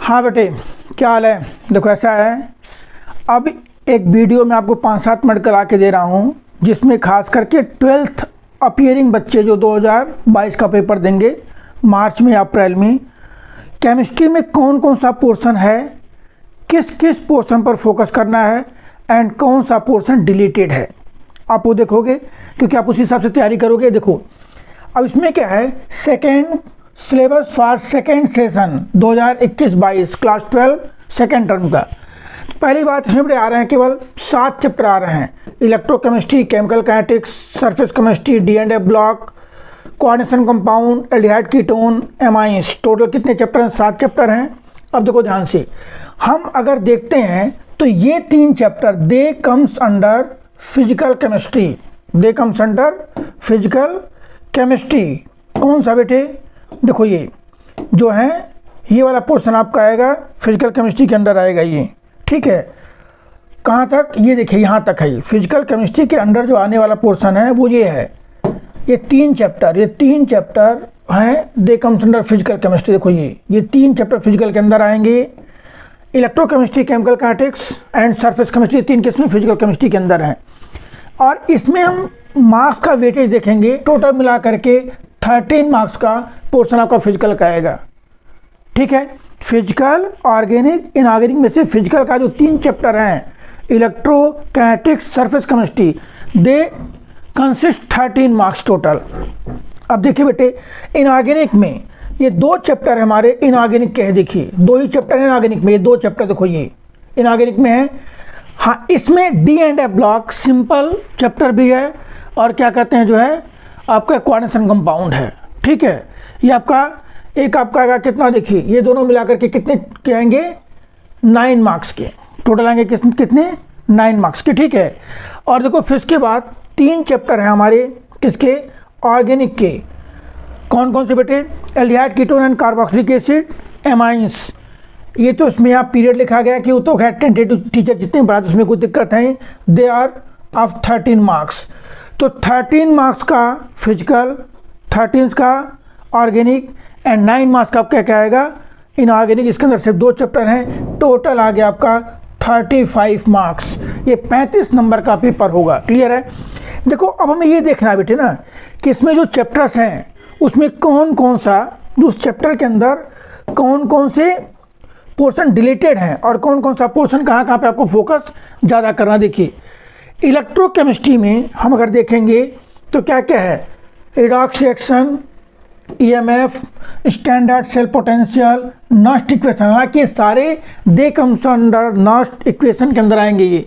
हाँ बेटे, क्या हाल है। देखो ऐसा है, अब एक वीडियो मैं आपको 5-7 मिनट करा के दे रहा हूँ जिसमें खास करके 12th अपीयरिंग बच्चे जो 2022 का पेपर देंगे मार्च में या अप्रैल में, केमिस्ट्री में कौन कौन सा पोर्शन है, किस किस पोर्शन पर फोकस करना है एंड कौन सा पोर्शन डिलीटेड है, आप वो देखोगे क्योंकि आप उसी हिसाब से तैयारी करोगे। देखो अब इसमें क्या है, second syllabus for second session 2021-22 class 12 second term का। पहली बात, इसमें आ रहे हैं केवल 7 चैप्टर आ रहे हैं। Electrochemistry, chemical kinetics, surface chemistry, डी&ए block, coordination compound, aldehyde ketone, amines. Total कितने चैप्टर हैं? 7 चैप्टर हैं। अब देखो ध्यान से, हम अगर देखते हैं तो ये 3 चैप्टर दे कम्स अंडर फिजिकल केमिस्ट्री, दे कम्स अंडर फिजिकल केमिस्ट्री। कौन सा बेटे? देखो ये जो है, ये वाला पोर्शन आपका आएगा फिजिकल केमिस्ट्री के अंदर आएगा ये, ठीक है। कहाँ तक? ये देखिए यहाँ तक है। ये फिजिकल केमिस्ट्री के अंदर जो आने वाला पोर्शन है वो ये है। ये 3 चैप्टर हैं दे कम्स अंडर फिजिकल केमिस्ट्री। देखो ये 3 चैप्टर फिजिकल के अंदर आएंगे। Electrochemistry, chemical kinetics and surface chemistry, 3 किस्में फिजिकल केमिस्ट्री के अंदर हैं। और इसमें हम मार्क्स का वेटेज देखेंगे, टोटल मिला करके 13 मार्क्स का पोर्शन आपका फिजिकल का आएगा, ठीक है। फिजिकल, ऑर्गेनिक, इनऑर्गेनिक में से फिजिकल का जो 3 चैप्टर हैं, electrokinetics, surface chemistry, they consist 13 marks total. अब देखिए बेटे, इनऑर्गेनिक में ये 2 चैप्टर हमारे इनऑर्गेनिक के हैं। देखिए 2 ही चैप्टर हैं इनऑर्गेनिक में, ये 2 चैप्टर देखो ये इनऑर्गेनिक में है। हाँ, इसमें डी&ए ब्लॉक सिंपल चैप्टर भी है और क्या कहते हैं जो है आपका कोऑर्डिनेशन कंपाउंड है, ठीक है। ये आपका आएगा कितना, देखिए ये दोनों मिलाकर के कितने के आएंगे? 9 मार्क्स के टोटल आएंगे। कितने? 9 मार्क्स के, ठीक है। और देखो फिर इसके बाद 3 चैप्टर हैं हमारे किसके? ऑर्गेनिक के। कौन कौन से बेटे? Aldehyde ketone and carboxylic acid, amines. ये तो इसमें यहाँ पीरियड लिखा गया कि वो तो खैर टेंटेटिव टीचर जितने बड़ा तो उसमें कोई दिक्कत है। They are of 13 marks. तो 13 मार्क्स का फिजिकल, 13 का ऑर्गेनिक एंड 9 मार्क्स का आपका क्या आएगा? इनऑर्गेनिक। इसके अंदर सिर्फ 2 चैप्टर हैं, टोटल आ गया आपका 35 मार्क्स। ये 35 नंबर का पेपर होगा, क्लियर है। देखो अब हमें ये देखना है बेटे ना कि इसमें जो चैप्टर्स हैं उसमें कौन कौन सा, उस चैप्टर के अंदर कौन कौन से पोर्शन डिलीटेड हैं और कौन कौन सा पोर्शन कहाँ कहाँ पे आपको फोकस ज़्यादा करना। देखिए इलेक्ट्रोकेमिस्ट्री में हम अगर देखेंगे तो क्या क्या है? Redox reaction, EMF, standard cell potential, Nernst equation. हालांकि सारे they comes under Nernst equation के अंदर आएंगे। ये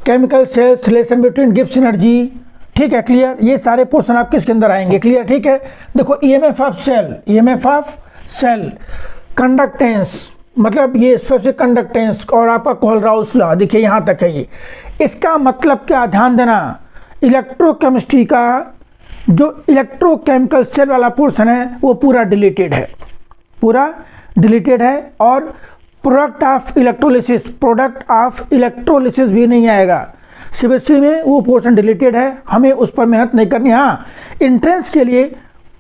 chemical cells, relation between Gibbs energy, ठीक है, क्लियर। ये सारे पोर्शन आपके इसके अंदर आएंगे, क्लियर, ठीक है। देखो ईएमएफ ऑफ सेल, कंडक्टेंस, मतलब ये स्पेसिफिक कंडक्टेंस और आपका कोलराउस लॉ, देखिए यहाँ तक है ये। इसका मतलब क्या, ध्यान देना, इलेक्ट्रोकेमिस्ट्री का जो इलेक्ट्रोकेमिकल सेल वाला पोर्शन है वो पूरा डिलीटेड है, और प्रोडक्ट ऑफ इलेक्ट्रोलिसिस भी नहीं आएगा। सीबीएसई में वो पोर्शन डिलीटेड है, हमें उस पर मेहनत नहीं करनी। हाँ, एंट्रेंस के लिए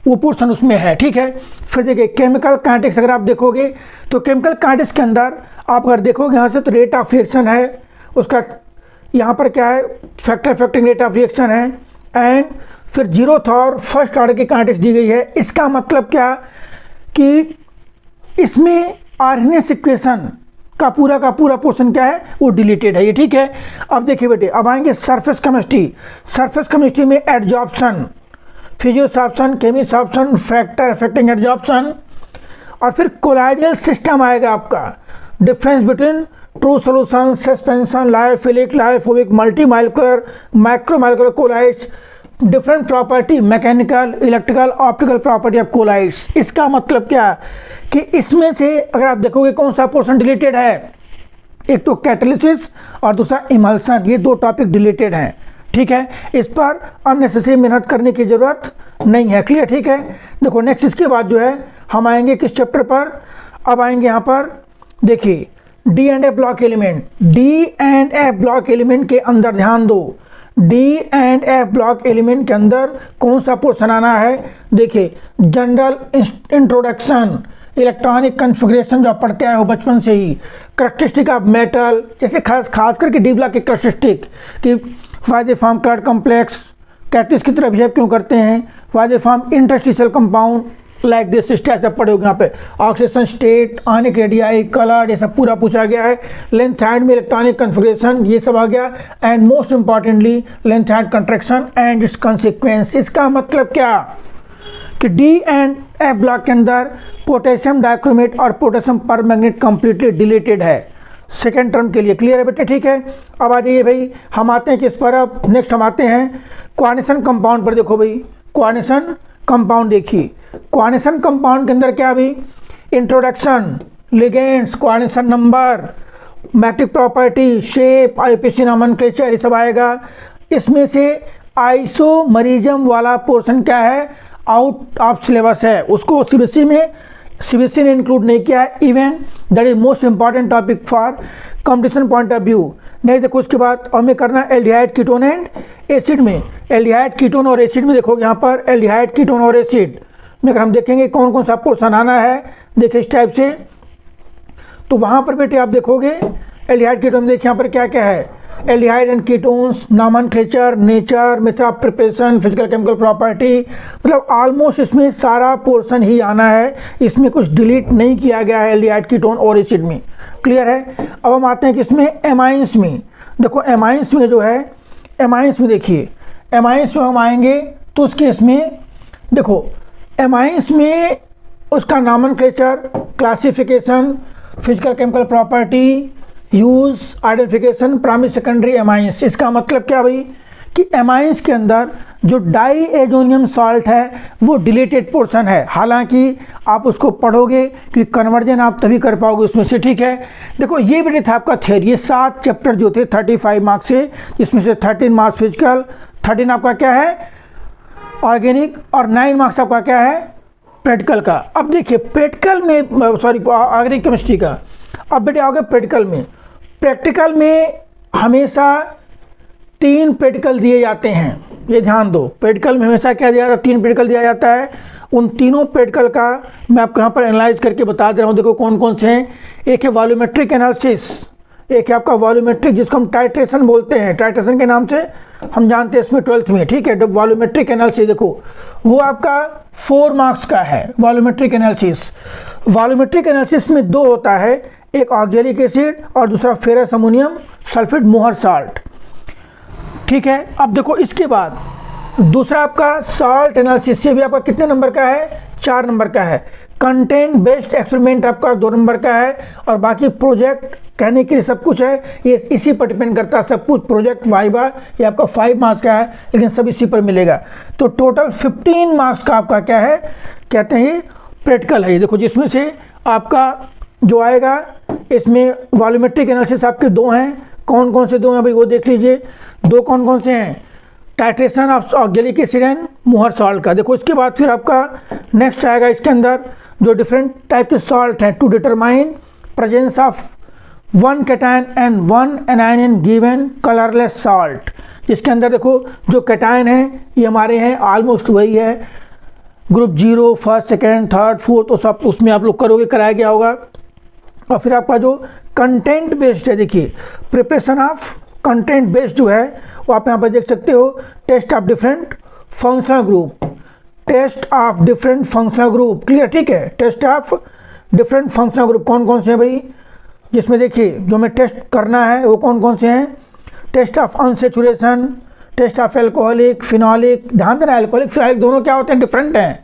वो पोर्शन उसमें है, ठीक है। फिर देखिए केमिकल काइनेटिक्स, अगर आप देखोगे तो केमिकल काइनेटिक्स के अंदर आप अगर देखोगे यहाँ से तो रेट ऑफ रिएक्शन है उसका, यहाँ पर क्या है? फैक्टिंग रेट ऑफ रिएक्शन है, एंड फिर 0th और फर्स्ट ऑर्डर की काइनेटिक्स दी गई है। इसका मतलब क्या कि इसमें आर्हेनियस इक्वेशन का पूरा पोर्शन क्या है? वो डिलीटेड है ये, ठीक है। अब देखिए बेटे, अब आएंगे सरफेस केमिस्ट्री में adsorption, physisorption, chemisorption, factor affecting adsorption, और फिर कोलाइडल सिस्टम आएगा आपका, difference between true solution, suspension, lyophilic, lyophobic, multi micromolar, micromolar colloids, different property, mechanical, electrical, optical property of colloids. इसका मतलब क्या कि इसमें से अगर आप देखोगे कौन सा पोर्शन डिलीटेड है? एक तो कैटालिसिस और दूसरा इमल्सन, ये 2 टॉपिक डिलीटेड हैं, ठीक है। इस पर अननेसेसरी मेहनत करने की ज़रूरत नहीं है, क्लियर, ठीक है। देखो नेक्स्ट इसके बाद जो है हम आएंगे किस चैप्टर पर? अब आएंगे यहाँ पर, देखिए डी&ए ब्लॉक एलिमेंट के अंदर ध्यान दो, डी&ए ब्लॉक एलिमेंट के अंदर कौन सा पोर्शन आना है? देखिए जनरल इंट्रोडक्शन, इलेक्ट्रॉनिक कन्फिग्रेशन जो आप पढ़ते आए हो बचपन से ही, करैक्टरिस्टिक ऑफ मेटल, जैसे खास करके डी ब्लॉक के करैक्टरिस्टिक कि why they form coloured complex, catalyst की तरह बिहेव क्यों करते हैं, why they form interstitial compound like this state सब पढ़े होगे यहाँ पे, oxidation state, ionic radii, colour, ये सब पूरा पूछा गया है। लेंथ हैंड में इलेक्ट्रॉनिक कन्फिग्रेशन ये सब आ गया, and most importantly lanthanide contraction and its consequence. इसका मतलब क्या कि डी एंड एफ ब्लॉक के अंदर पोटेशियम डाइक्रोमेट और पोटेशियम परमैंगनेट कंप्लीटली डिलीटेड है सेकेंड टर्म के लिए। क्लियर है बेटे? ठीक है, अब आ जाइए भाई, हम आते हैं किस पर, अब नेक्स्ट हम आते हैं कोऑर्डिनेशन कंपाउंड पर। देखो भाई कोऑर्डिनेशन कंपाउंड देखिए, कोऑर्डिनेशन कंपाउंड के अंदर क्या भाई, introduction, ligands, coordination number, metric property, shape, IPC nomenclature, ये सब आएगा। इसमें से आइसोमरिज्म वाला पोर्शन क्या है, आउट ऑफ सिलेबस है, उसको सीबीएसई ने इंक्लूड नहीं किया है। Even that is most important topic for competition point of view. नहीं देखो उसके बाद हमें करना एल्डिहाइड कीटोन एंड एसिड में, एल्डिहाइड कीटोन और एसिड में देखोगे यहाँ पर एल्डिहाइड कीटोन और एसिड में अगर हम देखेंगे कौन कौन सा पोर्शन आना है, देखिए इस टाइप से, तो वहाँ पर बेटे आप देखोगे एल्डिहाइड कीटोन में देखिए यहाँ पर क्या क्या है, aldehyde and ketones, nomenclature, nature, method of preparation, physical chemical property, मतलब ऑलमोस्ट इसमें सारा पोर्शन ही आना है, इसमें कुछ डिलीट नहीं किया गया है एल्डिहाइड कीटोन और एसिड में। क्लियर है? अब हम आते हैं किसमें, एमाइंस में। देखो एमाइंस में जो है, एमाइंस में देखिए, एमाइंस में हम आएंगे तो उस केस में देखो एमाइंस में उसका nomenclature, classification, physical chemical property, use, identification, primary secondary amines. इसका मतलब क्या भाई कि एमाइंस के अंदर जो डाई एजोनियम सॉल्ट है वो डिलीटेड पोर्शन है, हालांकि आप उसको पढ़ोगे क्योंकि कन्वर्जन आप तभी कर पाओगे उसमें से। ठीक है, देखो ये भी था आपका थ्योरी, ये 7 चैप्टर जो थे 35 मार्क्स से, जिसमें से 13 मार्क्स फिजिकल, 13 आपका क्या है ऑर्गेनिक, और 9 मार्क्स आपका क्या है प्रैक्टिकल का। अब देखिए प्रैक्टिकल में, सॉरी ऑर्गेनिक केमिस्ट्री का, अब बेटे आओगे प्रैक्टिकल में। प्रैक्टिकल में हमेशा 3 प्रैक्टिकल दिए जाते हैं, ये ध्यान दो, प्रैक्टिकल में हमेशा क्या दिया जाता है, 3 प्रैक्टिकल दिया जाता है। उन तीनों प्रैक्टिकल का मैं आपको यहाँ पर एनालाइज करके बता दे रहा हूँ, देखो कौन कौन से हैं। एक है वॉल्यूमेट्रिक एनालिसिस, एक है आपका वॉल्यूमेट्रिक जिसको हम टाइट्रेशन बोलते हैं, टाइट्रेशन के नाम से हम जानते हैं इसमें 12th में। ठीक है, जब वॉल्यूमेट्रिक एनालिसिस देखो वो आपका 4 मार्क्स का है वॉल्यूमेट्रिक एनालिसिस। वॉल्यूमेट्रिक एनालिसिस में 2 होता है, एक ऑक्जेलिक एसिड और दूसरा फेरस अमोनियम सल्फेट मोहर साल्ट। ठीक है, अब देखो इसके बाद दूसरा आपका सॉल्ट एनालिसिस से भी आपका कितने नंबर का है, 4 नंबर का है। कंटेंट बेस्ड एक्सपेरिमेंट आपका 2 नंबर का है, और बाकी प्रोजेक्ट कहने के लिए सब कुछ है, ये इसी पर डिपेंड करता है सब कुछ। प्रोजेक्ट वाइवा ये आपका 5 मार्क्स का है, लेकिन सब इसी पर मिलेगा। तो टोटल 15 मार्क्स का आपका क्या है, कहते हैं ये प्रैक्टिकल है। ये देखो जिसमें से आपका जो आएगा, इसमें वॉल्यूमेट्रिक एनालिसिस आपके 2 हैं। कौन कौन से 2 हैं भाई वो देख लीजिए, 2 कौन कौन से हैं, titration of oxalic acid and मोहर सॉल्ट का। देखो इसके बाद फिर आपका नेक्स्ट आएगा इसके अंदर जो डिफरेंट टाइप के सॉल्ट हैं, to determine presence of 1 cation and 1 anion in given colourless salt, जिसके अंदर देखो जो कैटायन है ये हमारे हैं ऑलमोस्ट वही है, group 0, first, second, third, fourth, तो सब उसमें आप लोग करोगे, कराया गया होगा। और फिर आपका जो कंटेंट बेस्ड है, देखिए प्रिपरेशन ऑफ कंटेंट बेस्ड जो है वो आप यहाँ पर देख सकते हो, test of different functional group, test of different functional group. Clear? ठीक है, test of different functional group कौन कौन से हैं भाई, जिसमें देखिए जो हमें टेस्ट करना है वो कौन कौन से हैं, test of unsaturation, test of alcoholic, phenolic. ध्यान देना एल्कोहलिक फिनॉलिक दोनों क्या होते हैं, डिफरेंट हैं।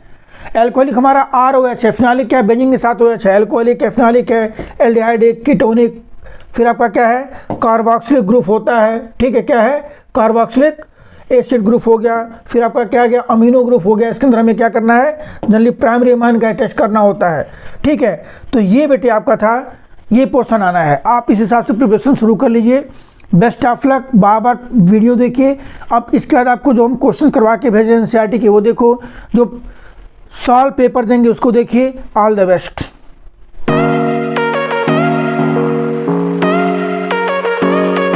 एल्कोहलिक हमारा ROH है, फिनॉलिक क्या है, बेंजीन के साथ OH है, एल्कोहलिक है, फिनॉलिक है, एल्डिहाइडिक, कीटोनिक। फिर आपका क्या है, कार्बोक्सिलिक ग्रुप होता है। ठीक है, क्या है, कार्बोक्सिलिक एसिड ग्रुप हो गया। फिर आपका क्या गया, अमीनो ग्रुप हो गया। इसके अंदर हमें क्या करना है, जनरली प्राइमरी अमाइन का टेस्ट करना होता है। ठीक है, तो ये बेटे आपका था, ये पोर्शन आना है, आप इस हिसाब से प्रिपरेशन शुरू कर लीजिए। Best of luck, bar video देखिए। अब इसके बाद आपको जो हम क्वेश्चन करवा के भेजे NCERT के वो देखो, जो सॉल्व पेपर देंगे उसको देखिए। All the best.